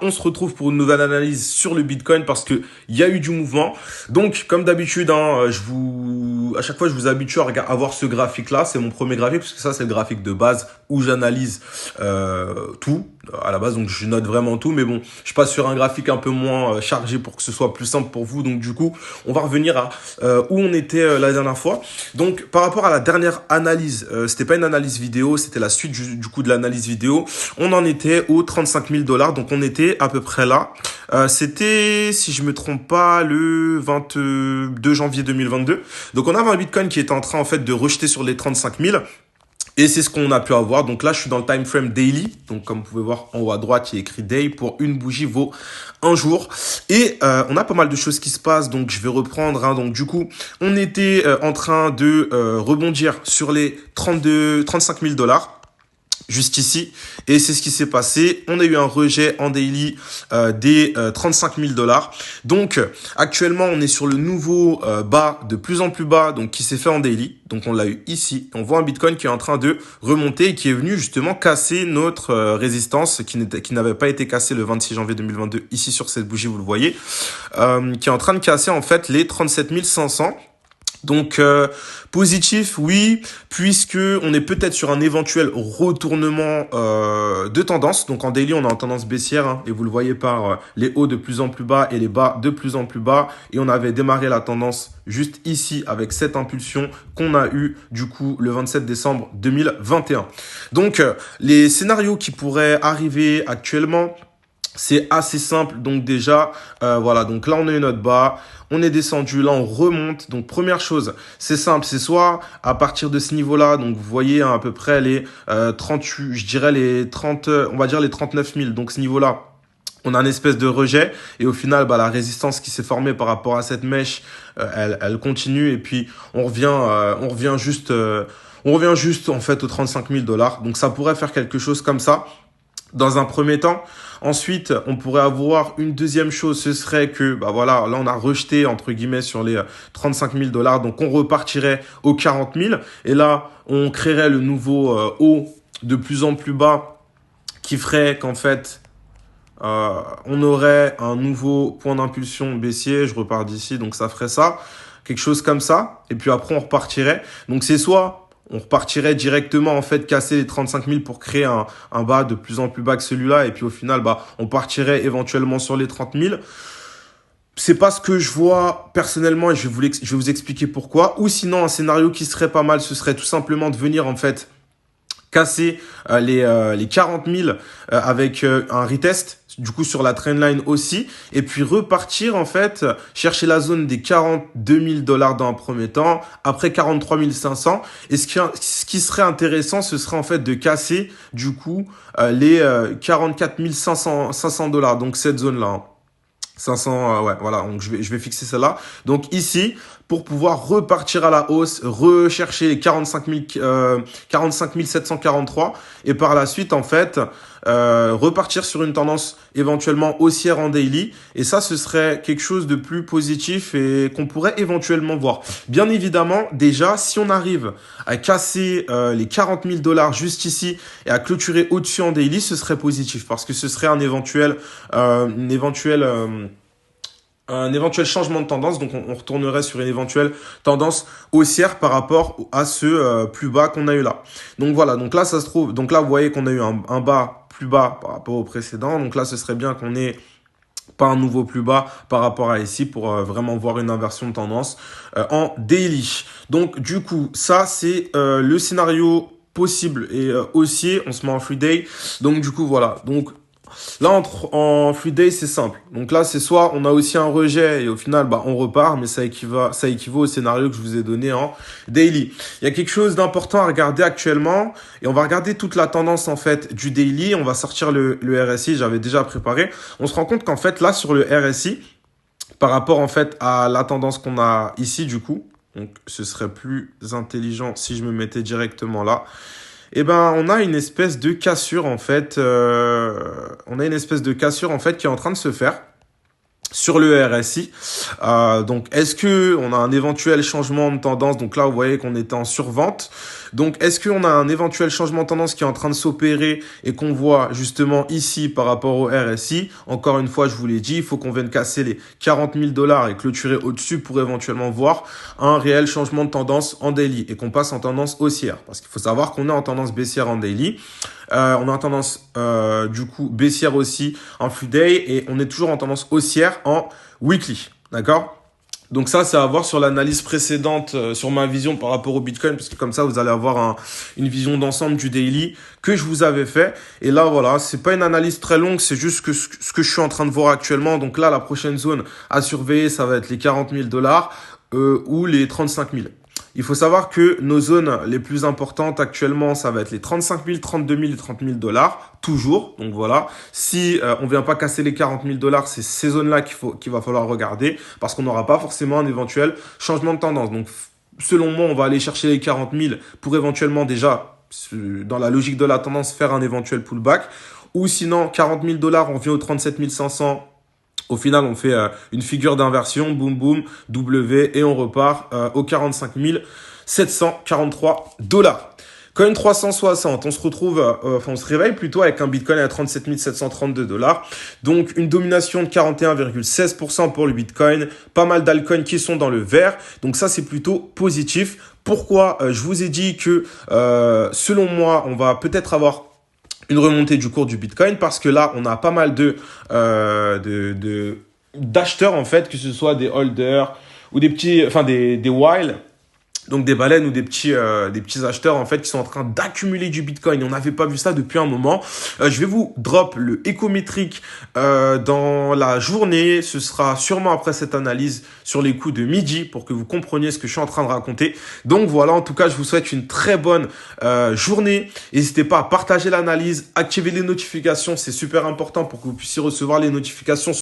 on se retrouve pour une nouvelle analyse sur le Bitcoin parce que il y a eu du mouvement. Donc, comme d'habitude, hein, à chaque fois, je vous habitue à voir ce graphique-là. C'est mon premier graphique parce que ça, c'est le graphique de base où j'analyse tout à la base. Donc, je note vraiment tout. Mais bon, je passe sur un graphique un peu moins chargé pour que ce soit plus simple pour vous. Donc, du coup, on va revenir à où on était la dernière fois. Donc, par rapport à la dernière analyse, c'était pas une analyse vidéo, c'était la suite du coup de l'analyse vidéo. On en était aux 35 000 $. Donc, on était à peu près là. C'était, si je me trompe pas, le 22 janvier 2022. Donc, on avait un Bitcoin qui était en train, en fait, de rejeter sur les 35 000. Et c'est ce qu'on a pu avoir. Donc là, je suis dans le time frame daily. Donc, comme vous pouvez voir en haut à droite, il y a écrit day pour une bougie vaut un jour. Et on a pas mal de choses qui se passent. Donc, je vais reprendre. Hein. Donc, du coup, on était en train de rebondir sur les 35 000 $. Juste ici, et c'est ce qui s'est passé. On a eu un rejet en daily des 35 000 $. Donc actuellement on est sur le nouveau bas de plus en plus bas, donc qui s'est fait en daily. Donc on l'a eu ici. On voit un Bitcoin qui est en train de remonter et qui est venu justement casser notre résistance qui n'avait pas été cassée le 26 janvier 2022 ici sur cette bougie, vous le voyez, qui est en train de casser en fait les 37 500. Donc positif, oui, puisque on est peut-être sur un éventuel retournement de tendance. Donc en daily, on est en tendance baissière, hein, et vous le voyez par les hauts de plus en plus bas et les bas de plus en plus bas. Et on avait démarré la tendance juste ici avec cette impulsion qu'on a eu du coup le 27 décembre 2021. Donc les scénarios qui pourraient arriver actuellement, c'est assez simple. Donc déjà, voilà, donc là on a eu notre bas, on est descendu, là on remonte. Donc première chose, c'est simple, c'est soit à partir de ce niveau-là, donc vous voyez hein, à peu près les 38, je dirais les 30, on va dire les 39 000. Donc ce niveau-là, on a une espèce de rejet et au final, bah, la résistance qui s'est formée par rapport à cette mèche, elle continue et puis on revient juste en fait aux 35 000 $. Donc ça pourrait faire quelque chose comme ça dans un premier temps. Ensuite, on pourrait avoir une deuxième chose, ce serait que, bah voilà, là on a rejeté entre guillemets sur les 35 000 $, donc on repartirait aux 40 000 et là on créerait le nouveau haut de plus en plus bas qui ferait qu'en fait on aurait un nouveau point d'impulsion baissier. Je repars d'ici, donc ça ferait ça, quelque chose comme ça. Et puis après on repartirait. Donc c'est soit on repartirait directement en fait casser les 35 000 pour créer un bas de plus en plus bas que celui-là et puis au final bah on partirait éventuellement sur les 30 000. C'est pas ce que je vois personnellement et je vais vous expliquer pourquoi. Ou sinon un scénario qui serait pas mal, ce serait tout simplement de venir en fait casser les 40 000 avec un retest du coup sur la trendline aussi et puis repartir en fait chercher la zone des 42 000 $ dans un premier temps, après 43 500 et ce qui serait intéressant ce serait en fait de casser du coup les 44 500 $, donc cette zone là hein. 500, ouais, voilà, donc je vais fixer celle-là. Donc ici, pour pouvoir repartir à la hausse, rechercher les 45 743 et par la suite, en fait, repartir sur une tendance éventuellement haussière en daily. Et ça, ce serait quelque chose de plus positif et qu'on pourrait éventuellement voir. Bien évidemment, déjà, si on arrive à casser les 40 000 $ juste ici et à clôturer au-dessus en daily, ce serait positif parce que ce serait un éventuel changement de tendance. Donc, on retournerait sur une éventuelle tendance haussière par rapport à ce plus bas qu'on a eu là. Donc, voilà. Donc là, ça se trouve. Donc là, vous voyez qu'on a eu un bas plus bas par rapport au précédent. Donc là, ce serait bien qu'on ait pas un nouveau plus bas par rapport à ici pour vraiment voir une inversion de tendance en daily. Donc, du coup, ça, c'est le scénario possible et haussier. On se met en free day. Donc, du coup, voilà. Donc, là, en free day, c'est simple. Donc là, c'est soit on a aussi un rejet et au final, bah, on repart, mais ça équivaut au scénario que je vous ai donné en daily. Il y a quelque chose d'important à regarder actuellement et on va regarder toute la tendance en fait du daily. On va sortir le RSI, j'avais déjà préparé. On se rend compte qu'en fait, là, sur le RSI, par rapport en fait à la tendance qu'on a ici, du coup, donc ce serait plus intelligent si je me mettais directement là. Eh ben, on a une espèce de cassure en fait. On a une espèce de cassure en fait qui est en train de se faire sur le RSI. Donc, est-ce que on a un éventuel changement de tendance? Donc là, vous voyez qu'on était en survente. Donc, est-ce qu'on a un éventuel changement de tendance qui est en train de s'opérer et qu'on voit justement ici par rapport au RSI? Encore une fois, je vous l'ai dit, il faut qu'on vienne casser les 40 000 $ et clôturer au-dessus pour éventuellement voir un réel changement de tendance en daily et qu'on passe en tendance haussière. Parce qu'il faut savoir qu'on est en tendance baissière en daily. On est en tendance du coup baissière aussi en flux day et on est toujours en tendance haussière en weekly. D'accord? Donc ça, c'est à voir sur l'analyse précédente, sur ma vision par rapport au Bitcoin, parce que comme ça, vous allez avoir une vision d'ensemble du daily que je vous avais fait. Et là, voilà, c'est pas une analyse très longue, c'est juste que ce que je suis en train de voir actuellement. Donc là, la prochaine zone à surveiller, ça va être les 40 000 $ ou les 35 000. Il faut savoir que nos zones les plus importantes actuellement, ça va être les 35 000, 32 000 et 30 000 $, toujours. Donc voilà, si on vient pas casser les 40 000 $, c'est ces zones-là qu'il va falloir regarder parce qu'on n'aura pas forcément un éventuel changement de tendance. Donc selon moi, on va aller chercher les 40 000 pour éventuellement déjà, dans la logique de la tendance, faire un éventuel pullback. Ou sinon, 40 000 $, on vient aux 37 500. Au final, on fait une figure d'inversion, boum boum, W, et on repart aux 45 743 $. Coin 360, on se retrouve, on se réveille plutôt avec un Bitcoin à 37 732 $. Donc, une domination de 41,16% pour le Bitcoin. Pas mal d'altcoins qui sont dans le vert. Donc, ça, c'est plutôt positif. Pourquoi je vous ai dit que, selon moi, on va peut-être avoir une remontée du cours du Bitcoin parce que là, on a pas mal d'acheteurs, en fait, que ce soit des holders ou des petits, enfin, des while. Donc des baleines ou des petits acheteurs en fait qui sont en train d'accumuler du Bitcoin. On n'avait pas vu ça depuis un moment. Je vais vous drop le écométrique dans la journée. Ce sera sûrement après cette analyse sur les coups de midi pour que vous compreniez ce que je suis en train de raconter. Donc voilà, en tout cas, je vous souhaite une très bonne journée. N'hésitez pas à partager l'analyse, activer les notifications, c'est super important pour que vous puissiez recevoir les notifications